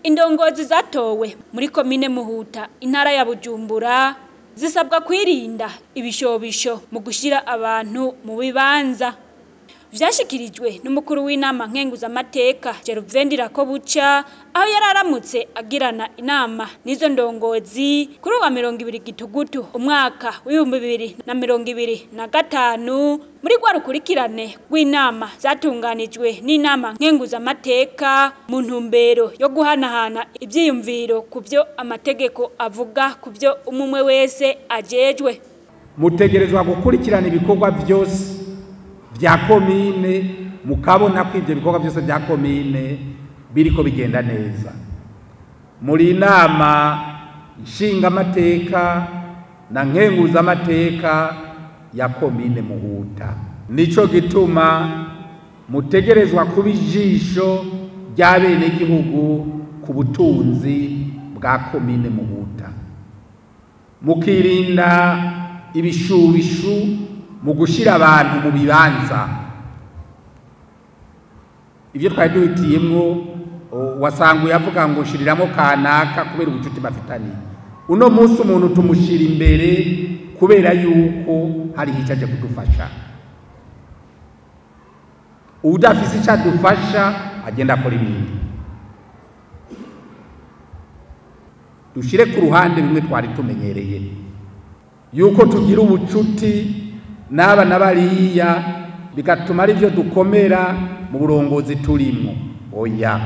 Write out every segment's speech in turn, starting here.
Indongozi zatowe muri komine Muhuta intara ya Bujumbura zisabwa kwirinda ibishobisho mu gushira abantu mu bibanza. Vyashikirijwe n'umukuru w'inama nkenguzamateka Gervain Ndirakobuca aho yararamutse agirana inama n'izo ndongozi kuri wa 20 Gitugutu umwaka w'2025 muri gwa rukurikirane rw'inama zatunganijwe n'inama nkenguzamateka mu ntumbero yo guhanahana ivyiyumviro kuvyo amategeko avuga kuvyo umumwe wese ajejwe. Mutegerezwa gukurikirana ibikorwa byose vya komine mukabona ko ivyo bikorwa byose vya komine biriko bigenda neza. Muri inama nshinga amateka na nkenguza amateka ya komine Muhuta, nico gituma mutegerezwa kubijisho ry'abene gihugu ku butunzi bwa komine Muhuta, mukirinda ibishubishu mu gushira abantu mu bibanza. Ivyo twari duhitiyemwo wasanga yavuga ngo shiriramo kanaka kubera ubucuti bafitanye. Uno munsi umuntu tumushira imbere kubera yuko hari hicaje kudufasha. Udafise icadufasha agenda akora ibindi. Dushire ku ruhande bimwe twari tumenyereye yuko tugira ubucuti n'aba nabariya bigatuma ari byo dukomera mu burongozi turimo. Oya,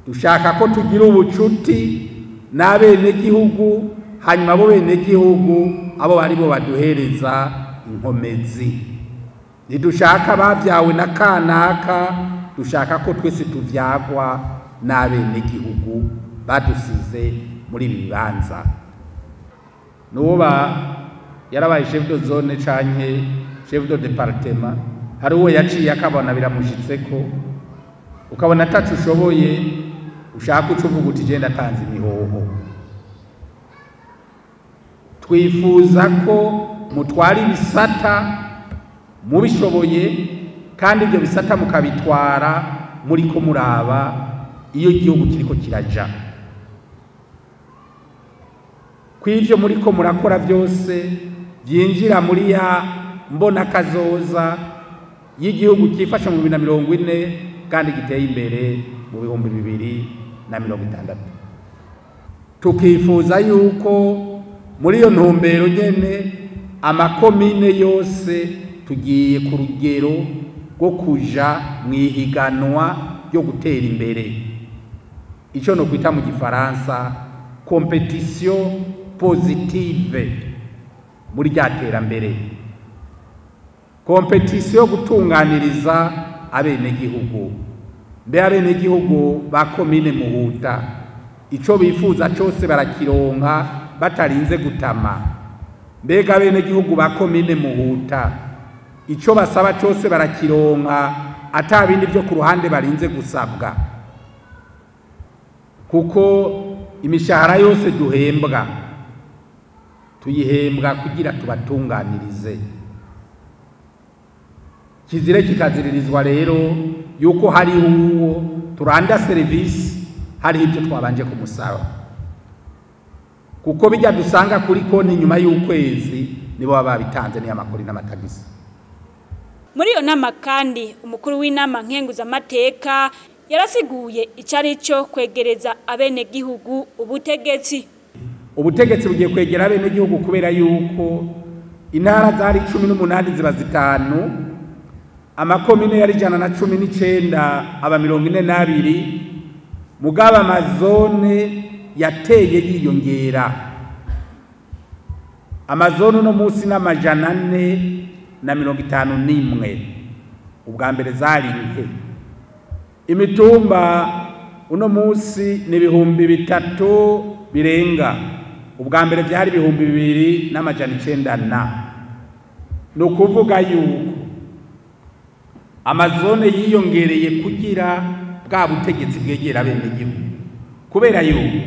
dushaka ko tugira ubucuti n'abene gihugu, hanyuma abo bene gihugu abo bari bo baduhereza inkomezi. Nidushaka bavyawe na kanaka, dushaka ko twese tuvyagwa n'abene gihugu badusize muri ibi bibanza. Nuba yarabaye chef de zone canke chef de département, hari uwo yaciye akabona biramushitseko, ukabona atacu ushoboye ushaka ucuvuga uti je ndatanze imihoho. Twifuza ko mutwara ibisata mubishoboye kandi ibyo bisata mukabitwara muri ko muraba iyo igihugu kiriko kiraja. Kw'ivyo muri ko murakora byose byinjira muri ya mbona kazoza y'igihugu kifasha mu 2040 kandi giteye imbere mu 2060. Tukifuza yuko muri iyo ntumbero nyene amakomine yose tugiye ku rugero rwo kuja mwihiganwa yo gutera imbere. Ico no kwita mu gifaransa competition positive muri ryaterambere. Competition gutunganiriza abene gihugu. Mbe abene gihugu ba komine Muhuta ico bifuza cyose barakironka batarinze gutama. Mbega abene gihugu ba komine Muhuta ico basaba cyose barakironka atabindi byo ku ruhande barinze gusabwa. Kuko imishahara yose duhembwa tuyihembwa kugira tubatunganirize. Kizire kikaziririzwa rero yuko hari uwo turanda service hari ibyo twabanje kumusaba, kuko bijya dusanga kuri konti nyuma y'ukwezi nibo baba bitanze ni amakuru n'amatagisi. Muri iyo nama kandi umukuru w'inama nkenguzamateka yarasiguye icari cyo kwegereza abene gihugu ubutegetsi. Ubutegetsi bugiye kwegera abene gihugu kubera yuko intara zari 18 ziba zitanu, amakomine yari 119 aba 42, mugaba amazone yateye yiyongera. Amazone no munsi n'amajana 451 ubwa mbere zari nke. Imitumba uno munsi ni 3,000 birenga, ubwa mbere byari 2,290. No kuvuga yuko amazone yiyongereye kugira bwa butegetsi bwegera bene gihugu, kubera yuko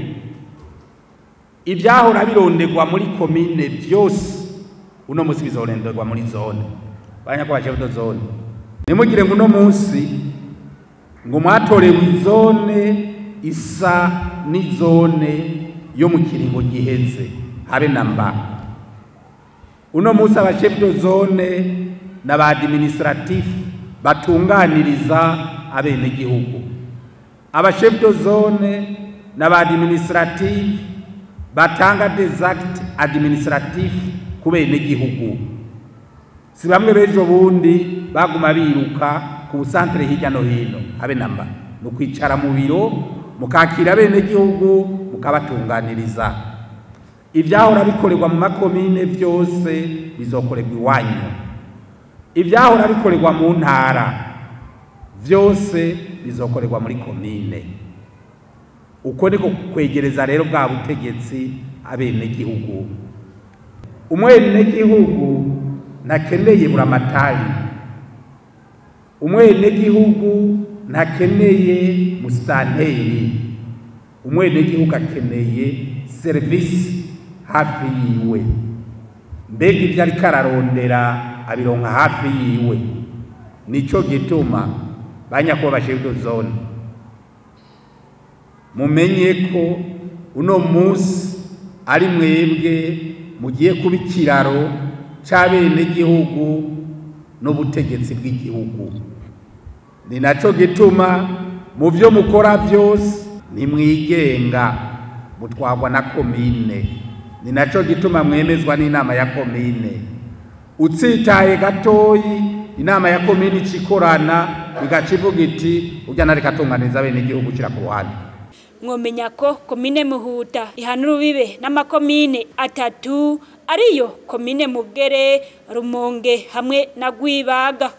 ibyahora birondegwa muri komine byose uno munsi bizorenderwa muri zone. Banyakwa chef de zone nimugire ngo uno munsi ngo mwatorewe izone isa n'izone yo mu kiringo giheze habe namba. Uno musi aba chef de zone n'aba administratif batunganiriza abenegihugu. Aba chef de zone n'aba administratif batanga des actes administratifs ku benegihugu. Si bamwe bejo bundi baguma biruka ku centre hirya no hino habe namba. Nukwicara mu biro mukakira abenegihugu mukabatunganiriza. Ivyahora bikorerwa mu makomine vyose bizokorerwa iwanyu. Ivyahora bikorerwa mu ntara vyose bizokorerwa muri komine. Uko niko kwegereza rero bwa butegetsi abenegihugu. Umwenegihugu ntakeneye buramatari. Umwenegihugu ntakeneye musitanteri. Umwenegihugu akeneye service hafi yiwe. Mbega ivyo ariko ararondera abironka hafi yiwe. Nico gituma banyakuba chef de zone mumenye ko uno musi ari mwebwe mugiye kuba ikiraro c'abenegihugu n'ubutegetsi bw'igihugu. Ni naco gituma mu vyo mukora vyose nimwigenga mutwagwa na komine. Ni naco gituma mwemezwa n'inama ya komine. Utsitaye gatoyi inama ya komine icikorana igacivuga iti urya nari katunganiza abenegihugu cira ku ruhande. Mwomenya ko komine Muhuta ihanura urubibe n'amakomine 3 ariyo komine Mugere, Rumonge hamwe na Gwibaga.